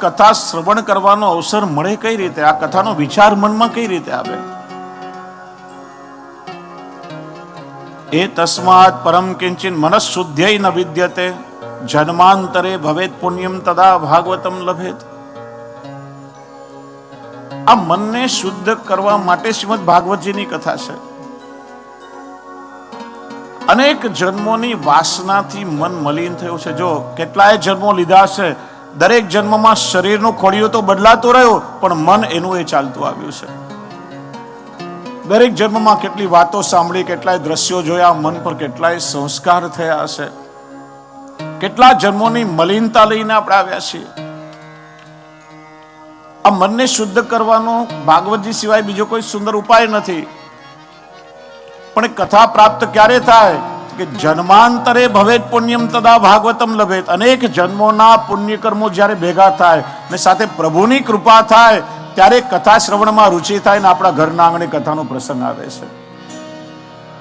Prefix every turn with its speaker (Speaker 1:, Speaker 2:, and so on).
Speaker 1: કથા શ્રવણ કરવાનો અવસર મળે કઈ રીતે? આ કથાનો વિચાર મનમાં કઈ રીતે આવે? એ તસ્માત પરમ કિંચિન મનઃશુદ્ધ્યૈ ન વિદ્યતે જન્માંતરે ભવેત પુણ્યમ તદા ભાગવતમ લભેત. આ મનને શુદ્ધ કરવા માટે શ્રીમદ ભાગવતજીની કથા છે. અનેક જન્મોની વાસનાથી મન મલિન થયું છે. જો કેટલાય જન્મો લીધા છે, દરેક જન્મમાં શરીરનો ખોડિયો તો બદલાતો રહ્યો, પણ મન એનું એ ચાલતું આવ્યું છે. દરેક જન્મમાં કેટલી વાતો સાંભળી, કેટલાય દ્રશ્યો જોયા, મન પર કેટલાય સંસ્કાર થયા છે. કેટલા જન્મોની મલિનતા લઈને આપણે આવ્યા છીએ. આ મનને શુદ્ધ કરવાનો ભાગવતજી સિવાય બીજો કોઈ સુંદર ઉપાય નથી. પણ કથા પ્રાપ્ત ક્યારે થાય કે જન્માંતરે ભવેત પુણ્યમ તદા ભાગવતમ લભેત. અનેક જન્મોના પુણ્ય કર્મો જ્યારે ભેગા થાય ને સાથે પ્રભુની કૃપા થાય, ત્યારે કથા શ્રવણમાં રુચિ થાય ને આપણા ઘરના આંગણે કથાનો પ્રસંગ આવે છે.